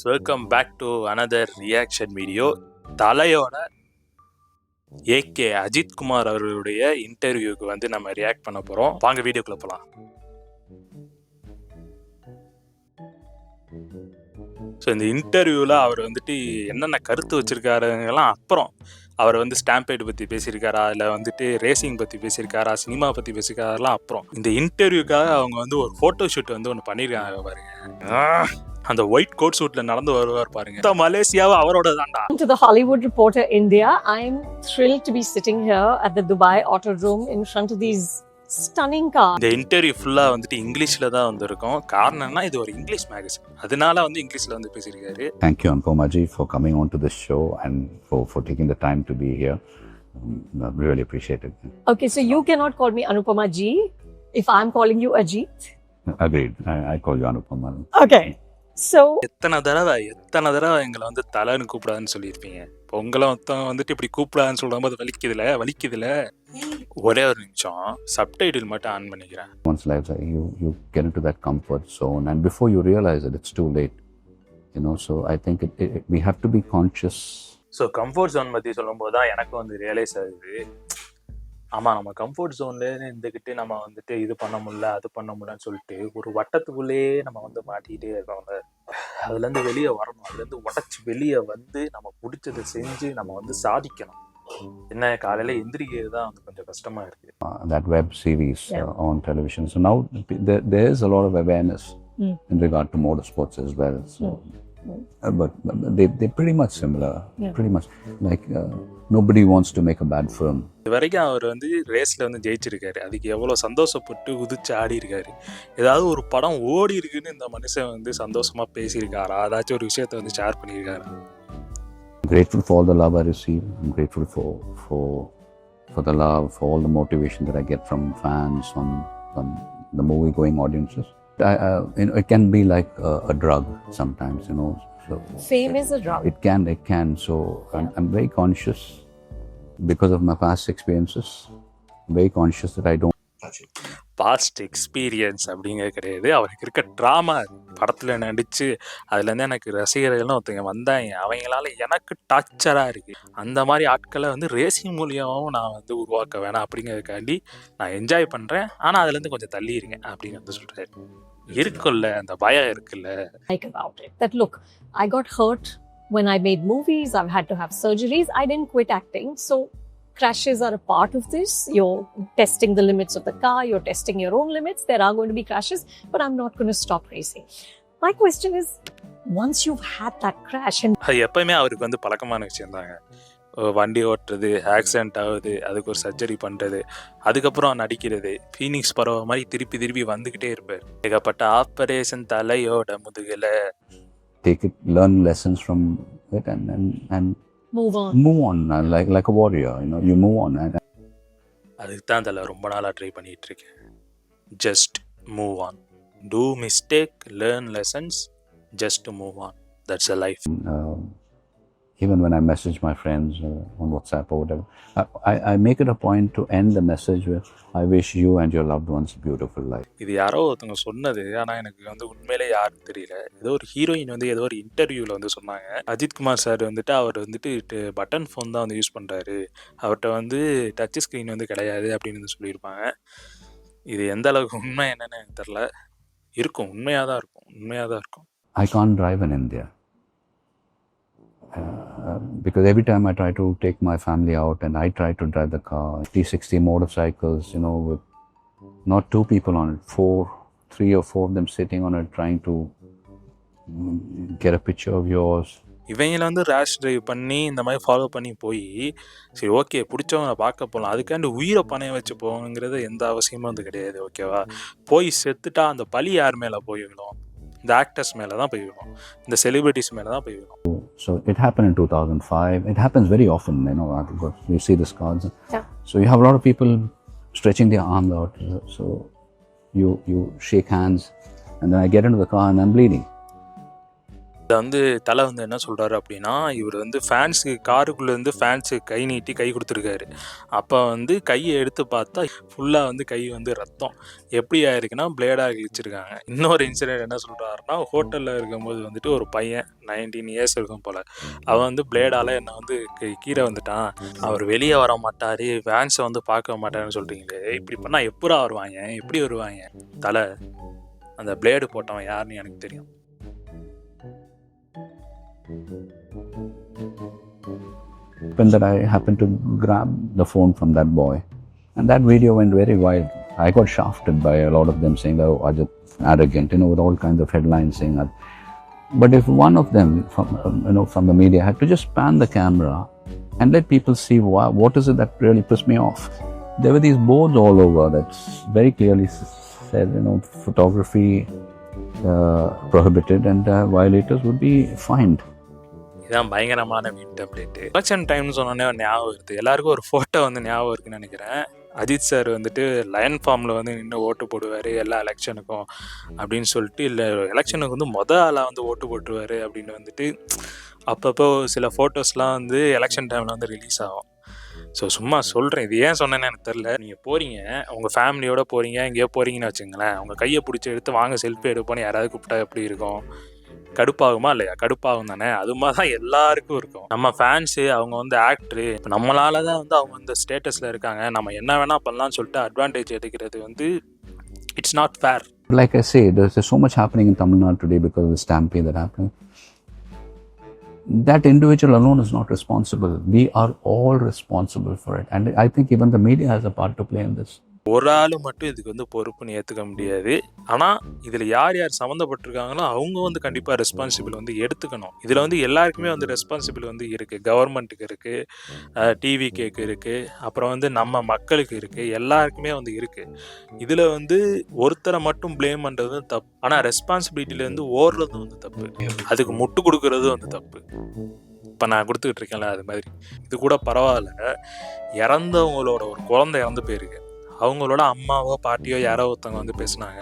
Welcome back to another reaction video. தலையோட AK Ajith Kumar அவர்களுடைய இன்டர்வியூக்கு வந்து நம்ம ரியாக்ட் பண்ண போறோம். வாங்க வீடியோக்குள்ள போலாம். ஸோ இந்த இன்டர்வியூவில் அவர் வந்துட்டு என்னென்ன கருத்து வச்சிருக்காருங்கெல்லாம் அப்புறம் அவர் வந்து ஸ்டாம்பேட் பற்றி பேசியிருக்காரா, இல்லை வந்துட்டு ரேசிங் பற்றி பேசியிருக்காரா, சினிமா பற்றி பேசியிருக்காரெல்லாம் அப்புறம். இந்த இன்டர்வியூக்காக அவங்க வந்து ஒரு ஃபோட்டோ ஷூட் வந்து ஒன்று பண்ணியிருக்காங்க பாருங்க. அந்த ஒயிட் கோட் சூட்ல நடந்து வருவார் பாருங்க. மலேசியாவை அவரோட தான்டா. To the Hollywood Reporter India, I am thrilled to be sitting here at the Dubai Autodrome in front of these stunning cars. இந்த இன்டர்வியூ ஃபுல்லா வந்துட்டு இங்கிலீஷ்ல தான் வந்திருக்கும். காரணம்னா இது ஒரு இங்கிலீஷ் மேகசின், அதனால வந்து இங்கிலீஷ்ல வந்து பேசியிருக்காரு. Thank you Anupama ji for coming on to this show and for taking the time to be here. Really appreciate it. Okay, so you cannot call me Anupama ji if I'm calling you Ajit. Agreed. I call you Anupama. Okay. So எத்தனை தடவை எங்களை வந்து தலைன்னு கூப்பிடாதுன்னு சொல்லியிருப்பீங்க. இப்போ உங்களை வந்துட்டு இப்படி கூப்பிடாதுன்னு சொல்லும்போது வலிக்குதுல. ஒரே ஒரு நிமிஷம் சப்டைட்டில் மட்டும் ஆன் பண்ணிக்கிறேன். Once life you get into that comfort zone and before you realize it, it's too late. So I think we have to be conscious. So comfort zone பற்றி சொல்லும்போது தான் எனக்கு வந்து ரியலைஸ் ஆகுது. ஆமாம், நம்ம கம்ஃபர்ட் ஜோன்லேருந்து இருந்துக்கிட்டு நம்ம வந்துட்டு இது பண்ண முடியல அது பண்ண முடியலன்னு சொல்லிட்டு ஒரு வட்டத்துக்குள்ளேயே நம்ம வந்து மாட்டிக்கிட்டே இருக்கோம்ல. அதுலேருந்து வெளியே வரணும், அதுலேருந்து உடச்சி வெளியே வந்து நம்ம பிடிச்சதை செஞ்சு நம்ம வந்து சாதிக்கணும். என்ன காலையில் எந்திரிக்கிறது தான் வந்து கொஞ்சம் கஷ்டமாக இருக்குது. That web series on television. So now there is a lot of awareness in regard to motorsports as well. So but they're pretty much similar. Pretty much like nobody wants to make a bad film. இது வரைக்கும் அவர் வந்து ரேஸில் வந்து ஜெயிச்சிருக்காரு. அதுக்கு எவ்வளோ சந்தோஷப்பட்டு குதிச்சு ஆடி இருக்காரு. ஏதாவது ஒரு படம் ஓடி இருக்குன்னு இந்த மனுஷன் வந்து சந்தோஷமா பேசியிருக்காரா, ஏதாச்சும் ஒரு விஷயத்த வந்து ஷேர் பண்ணியிருக்காரு. Grateful for all the love I receive. I'm grateful for the love, for all the motivation that I get from fans, from the movie going audiences. It can be like a drug sometimes, So fame is a drug. It can. So I'm very conscious because of my past experiences. I'm very conscious that I don't. Past experience அப்படிங்கிறது கிடையாது. அவருக்கு இருக்க drama படத்தில் நடித்து அதுலேருந்து எனக்கு ரசிகர்கள்னு ஒருத்தங்க வந்தாங்க. அவங்களால எனக்கு டார்ச்சராக இருக்குது. அந்த மாதிரி ஆட்களை வந்து ரேசிங் மூலியமாகவும் நான் வந்து உருவாக்க வேணாம் அப்படிங்கிறதுக்காண்டி நான் என்ஜாய் பண்ணுறேன். ஆனால் அதுலேருந்து கொஞ்சம் தள்ளி இருங்க அப்படின்னு வந்து சொல்கிறாரு. இருக்குல்ல அந்த பயம் இருக்குல்ல. Like about it. That look, I got hurt when I made movies. I've had to have surgeries. I didn't quit acting. So crashes are a part of this. You're testing the limits of the car. You're testing your own limits. There are going to be crashes, but I'm not going to stop racing. My question is, once you've had that crash and அது எப்பயுமே அவருக்கு வந்து பழக்கமான விஷயம் தாங்க. வண்டி ஓட்டுறது, accident ஆகுது, அதுக்கு ஒரு சர்ஜரி பண்ணுறது, அதுக்கப்புறம் நடிக்கிறது, ஃபீனிக்ஸ் பறவை மாதிரி திருப்பி வந்துக்கிட்டே இருப்பார். ஏகப்பட்ட ஆப்ரேஷன் தலையோட முதுகில். Take it, learn lessons from it and move on like a warrior. You move on. அதுக்கு தான் தலை ரொம்ப நாளாக ட்ரை பண்ணிகிட்டு இருக்கேன். Just move on, do mistake, learn lessons, just move on. That's a life. Even when I message my friends on WhatsApp or whatever, I make it a point to end the message with, I wish you and your loved ones a beautiful life. இது யாரோ ஒருத்தவங்க சொன்னது, ஆனால் எனக்கு வந்து உண்மையிலே யாருன்னு தெரியல. ஏதோ ஒரு ஹீரோயின் வந்து ஏதோ ஒரு இன்டர்வியூவில் வந்து சொன்னாங்க. அஜித் குமார் சார் வந்துட்டு அவர் வந்துட்டு பட்டன் ஃபோன் தான் வந்து யூஸ் பண்ணுறாரு, அவர்கிட்ட வந்து டச் ஸ்க்ரீன் வந்து கிடையாது அப்படின்னு வந்து சொல்லியிருப்பாங்க. இது எந்த அளவுக்கு உண்மை என்னன்னு எனக்கு தெரில. உண்மையாக தான் இருக்கும். I can't drive in India. Because every time I try to take my family out and I try to drive the car, 60 motorcycles, with not 2 people on it, 3 or 4 of them sitting on it trying to get a picture of yours. இவங்களை வந்து ரேஷ் drive பண்ணி இந்த மாதிரி follow பண்ணி போய் சரி okay பிடிச்சவங்க பார்க்க போகலாம், அதுக்காண்டி உயிரை பணைய வச்சு போகணுங்கிறது எந்த அவசியமும் வந்து கிடையாது. ஓகேவா, போய் செத்துட்டா அந்த பழி யார் மேலே போய் விடும்? இந்த ஆக்டர்ஸ் மேலே தான் போய் விடும், இந்த செலிபிரிட்டிஸ் மேலே தான் போய் விடும். So it happened in 2005. It happens very often, you see the scars. Yeah. So you have a lot of people stretching their arms out. So you shake hands and then I get into the car and I'm bleeding. இதை வந்து தலை வந்து என்ன சொல்கிறாரு அப்படின்னா, இவர் வந்து ஃபேன்ஸுக்கு காருக்குள்ளேருந்து ஃபேன்ஸுக்கு கை நீட்டி கை கொடுத்துருக்காரு. அப்போ வந்து கையை எடுத்து பார்த்தா ஃபுல்லாக வந்து கை வந்து ரத்தம். எப்படி ஆயிருக்குன்னா பிளேடாக கிழிச்சிருக்காங்க. இன்னொரு இன்சிடென்ட் என்ன சொல்கிறாருன்னா, ஹோட்டலில் இருக்கும்போது வந்துட்டு ஒரு பையன் 19 இயர்ஸ் இருக்கும் போல், அவன் வந்து பிளேடால் என்னை வந்து கீழே வந்துட்டான், அவர் வெளியே வர மாட்டார், ஃபேன்ஸை வந்து பார்க்க மாட்டாருன்னு சொல்கிறீங்களே, இப்படி பண்ணால் எப்படா வருவாங்க, எப்படி வருவாங்க? தலை, அந்த பிளேடு போட்டவன் யாருன்னு எனக்கு தெரியும். That I happened to grab the phone from that boy, and that video went very wild. I got shafted by a lot of them saying, "Oh, Ajit, arrogant," with all kinds of headlines saying that. But if one of them, from the media, had to just pan the camera and let people see what is it that really pissed me off. There were these boards all over that very clearly said, photography prohibited and violators would be fined. இதுதான் பயங்கரமான மீன் template. Election டைம்னு சொன்னோன்னே ஞாபகம் வருது. எல்லாருக்கும் ஒரு photo வந்து ஞாபகம் இருக்குன்னு நினைக்கிறேன். அஜித் சார் வந்துட்டு லயன் ஃபார்மில் வந்து நின்று ஓட்டு போடுவார் எல்லா எலெக்ஷனுக்கும் அப்படின்னு சொல்லிட்டு, இல்லை எலெக்ஷனுக்கு வந்து ஆளாக வந்து ஓட்டு போட்டுருவார் அப்படின்னு வந்துட்டு அப்பப்போ சில ஃபோட்டோஸ்லாம் வந்து எலெக்ஷன் டைமில் வந்து ரிலீஸ் ஆகும். ஸோ சும்மா சொல்கிறேன், இது ஏன் சொன்னேன்னு எனக்கு தெரில. நீங்கள் போகிறீங்க, உங்கள் ஃபேமிலியோடு போகிறீங்க, எங்கேயோ போகிறீங்கன்னு வச்சுங்களேன், அவங்க கையை பிடிச்சி எடுத்து வாங்க செல்ஃபி எடுப்போன்னு யாராவது கூப்பிட்டா எப்படி இருக்கும்? கடுப்பாகுமா இல்லையா? கடுப்பாகும் தானே. அது மாதிரி தான் எல்லாருக்கும் இருக்கும். நம்ம ஃபேன்ஸு, அவங்க வந்து ஆக்டரு, இப்போ நம்மளால தான் வந்து அவங்க இந்த ஸ்டேட்டஸில் இருக்காங்க, நம்ம என்ன வேணால் பண்ணலாம்னு சொல்லிட்டு அட்வான்டேஜ் எடுக்கிறது வந்து it's not fair. Like I say, there's so much happening in Tamil Nadu today because of the stampede that happened. That individual alone is not responsible. We are all responsible for it. And I think even the media has a part to play in this. ஒரு ஆள் மட்டும் இதுக்கு வந்து பொறுப்புன்னு ஏற்றுக்க முடியாது. ஆனால் இதில் யார் யார் சம்மந்தப்பட்டிருக்காங்களோ அவங்க வந்து கண்டிப்பாக ரெஸ்பான்சிபிள் வந்து எடுத்துக்கணும். இதில் வந்து எல்லாருக்குமே வந்து ரெஸ்பான்சிபிள் வந்து இருக்குது. கவர்மெண்ட்டுக்கு இருக்குது, டிவிகேக்கு இருக்குது, அப்புறம் வந்து நம்ம மக்களுக்கு இருக்குது, எல்லாருக்குமே வந்து இருக்குது. இதில் வந்து ஒருத்தரை மட்டும் ப்ளேம் பண்ணுறது தப்பு. ஆனால் ரெஸ்பான்சிபிலிட்டியிலேருந்து ஓடுறதும் வந்து தப்பு. அதுக்கு முட்டு கொடுக்கறதும் வந்து தப்பு. இப்போ நான் கொடுத்துக்கிட்டு இருக்கேன்ல, அது மாதிரி இது கூட பரவாயில்ல. இறந்தவங்களோட ஒரு குழந்தை இறந்து போயிருக்கு, அவங்களோட அம்மாவோ பாட்டியோ யாரோ ஒருத்தவங்க வந்து பேசுனாங்க.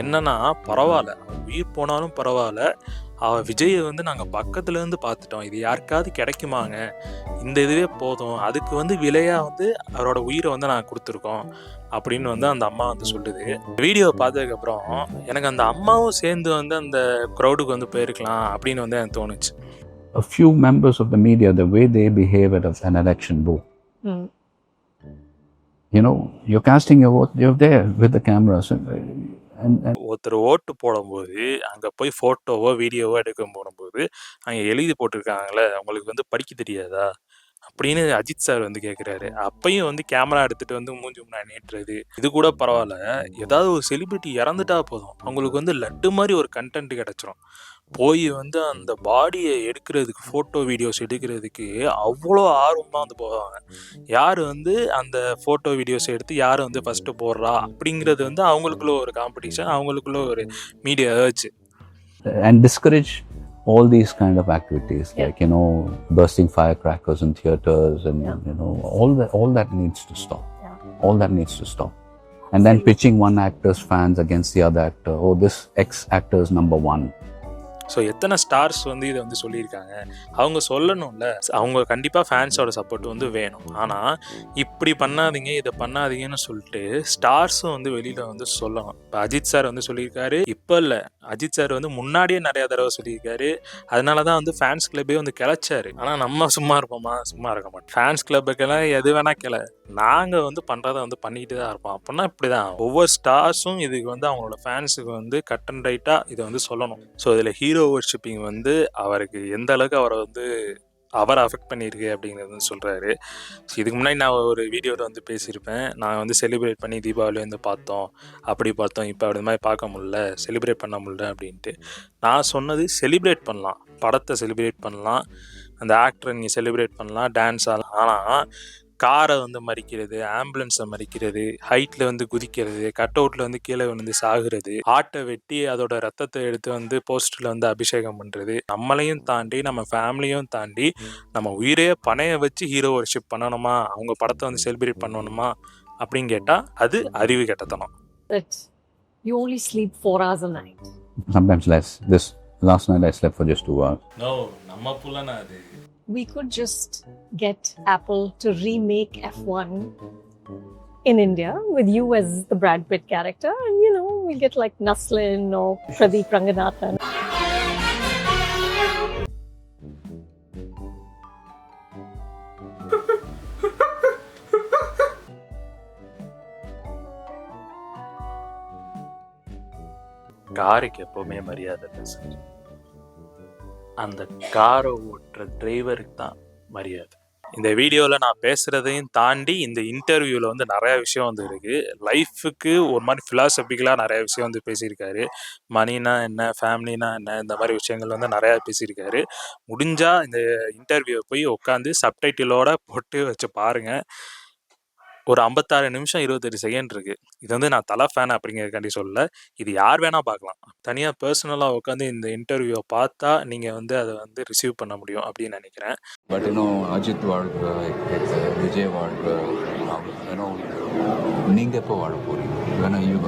என்னன்னா, பரவாயில்ல, உயிர் போனாலும் பரவாயில்ல, விஜயை வந்து நாங்கள் பக்கத்துலேருந்து பார்த்துட்டோம், இது யாருக்காவது கிடைக்குமாங்க, இந்த இதுவே போதும், அதுக்கு வந்து விலையாக வந்து அவரோட உயிரை வந்து நாங்கள் கொடுத்துருக்கோம் அப்படின்னு வந்து அந்த அம்மா வந்து சொல்லுது. வீடியோ பார்த்ததுக்கப்புறம் எனக்கு அந்த அம்மாவும் சேர்ந்து வந்து அந்த க்ரௌடுக்கு வந்து போயிருக்கலாம் அப்படின்னு வந்து எனக்கு தோணுச்சு. A few members of the media, the way they behave at an election vote. You're casting your vote, you're there with the cameras. ஒருத்தர் ஓட்டு போடும்போது அங்கே போய் ஃபோட்டோவோ வீடியோவோ எடுக்க போடும்போது அங்கே எழுதி போட்டிருக்காங்களே, அவங்களுக்கு வந்து படிக்க தெரியாதா அப்படின்னு அஜித் சார் வந்து கேட்குறாரு. அப்பையும் வந்து கேமரா எடுத்துகிட்டு வந்து மூஞ்சி முன்னாடி நீட்டுறது, இது கூட பரவாயில்ல. ஏதாவது ஒரு செலிபிரிட்டி இறந்துட்டா போதும், அவங்களுக்கு வந்து லட்டு மாதிரி ஒரு கண்டென்ட் கிடச்சிரும். போய் வந்து அந்த பாடியை எடுக்கிறதுக்கு, ஃபோட்டோ வீடியோஸ் எடுக்கிறதுக்கு அவ்வளோ ஆர்வமாக வந்து போவாங்க. யார் வந்து அந்த ஃபோட்டோ வீடியோஸ் எடுத்து யார் வந்து ஃபஸ்ட்டு போடுறா அப்படிங்கிறது வந்து அவங்களுக்குள்ள ஒரு காம்படிஷன், அவங்களுக்குள்ள ஒரு மீடியா வச்சு. And discourage all these kind of activities, like bursting firecrackers in theaters and all that needs to stop. All that needs to stop. And then pitching one actor's fans against the other actor. Oh, this ex actor is number one. So எத்தனை stars வந்து இதை வந்து சொல்லியிருக்காங்க, அவங்க சொல்லணும்ல. அவங்க கண்டிப்பாக ஃபேன்ஸோட support வந்து வேணும். ஆனால் இப்படி பண்ணாதீங்க, இதை பண்ணாதீங்கன்னு சொல்லிட்டு ஸ்டார்ஸும் வந்து வெளியில் வந்து சொல்லணும். இப்போ அஜித் சார் வந்து சொல்லியிருக்காரு, இப்போ இல்லை, அஜித் சார் வந்து முன்னாடியே நிறையா தடவை சொல்லியிருக்காரு. அதனால தான் வந்து ஃபேன்ஸ் கிளப்பே வந்து கிளச்சாரு. ஆனால் நம்ம சும்மா இருப்போமா? சும்மா இருக்க மாட்டோம். ஃபேன்ஸ் கிளப்புக்கெல்லாம் எது வேணால் நாங்கள் வந்து பண்ணுறதை வந்து பண்ணிக்கிட்டு தான் இருப்போம். அப்படின்னா இப்படி தான் ஒவ்வொரு ஸ்டார்ஸும் இதுக்கு வந்து அவங்களோட ஃபேன்ஸுக்கு வந்து கட் அண்ட் ரைட்டாக இதை வந்து சொல்லணும். ஸோ இதில் ஹீரோ வர்ஷிப்பிங் வந்து அவருக்கு எந்த அளவுக்கு அவரை அஃபெக்ட் பண்ணியிருக்கு அப்படிங்கிறது வந்து சொல்கிறாரு. இதுக்கு முன்னாடி நான் ஒரு வீடியோவில் வந்து பேசியிருப்பேன், நான் வந்து செலிப்ரேட் பண்ணி தீபாவளி வந்து பார்த்தோம், அப்படி பார்த்தோம், இப்போ அப்படி மாதிரி பார்க்க முடியல, செலிப்ரேட் பண்ண முடியல அப்படின்ட்டு. நான் சொன்னது செலிப்ரேட் பண்ணலாம், படத்தை செலிப்ரேட் பண்ணலாம், அந்த ஆக்டரை நீங்கள் செலிப்ரேட் பண்ணலாம், டான்ஸ் ஆடலாம். ஆனால் காரை வந்து மறிக்கிறது, ஆம்புலன்ஸை மறிக்கிறது, ஹைட்டில் வந்து குதிக்கிறது, கட் அவுட்டில் வந்து கீழே வந்து சாகுறது, ஆட்டை வெட்டி அதோட ரத்தத்தை எடுத்து வந்து போஸ்டரில் வந்து அபிஷேகம் பண்ணுறது, நம்மளையும் தாண்டி நம்ம ஃபேமிலியும் தாண்டி நம்ம உயிரையே பணைய வச்சு ஹீரோ வர்ஷிப் பண்ணணுமா, அவங்க படத்தை வந்து செலிப்ரேட் பண்ணணுமா அப்படின்னு கேட்டால் அது அறிவு கெட்டத்தனம். You only sleep 4 hours a night. Sometimes less. This Last night I slept for just 2 hours. No நம்ம புள்ளனா அது. We could just get Apple to remake F1 in India with you as the Brad Pitt character, and we'll get like Naslin or Pradeep Ranganathan. காருக்கு எப்பவுமே மரியாதை இல்லை sir. அந்த காரை ஓட்டுற டிரைவருக்கு தான் மரியாதை. இந்த வீடியோவில் நான் பேசுகிறதையும் தாண்டி இந்த இன்டர்வியூவில் வந்து நிறையா விஷயம் வந்து இருக்குது. லைஃபுக்கு ஒரு மாதிரி ஃபிலாசபிக்கலாக நிறையா விஷயம் வந்து பேசியிருக்காரு. மணினா என்ன, ஃபேமிலினா என்ன, இந்த மாதிரி விஷயங்கள் வந்து நிறையா பேசியிருக்காரு. முடிஞ்சால் இந்த இன்டர்வியூவை போய் உட்காந்து சப்டைட்டிலோட போட்டு வச்சு பாருங்கள். ஒரு 56 நிமிஷம் 28 செகண்ட் இருக்கு. இது வந்து நான் தலை ஃபேன் அப்படிங்கிறதுக்காண்டி சொல்லல. இது யார் வேணா பார்க்கலாம். தனியாக பர்சனலாக உட்காந்து இந்த இன்டர்வியூவை பார்த்தா நீங்கள் வந்து அதை வந்து ரிசீவ் பண்ண முடியும் அப்படின்னு நினைக்கிறேன். பட் அஜித் வாழ்க, விஜய் வாழ்க, நீங்கள் எப்போ வாழ போறீங்க? வேணா யூ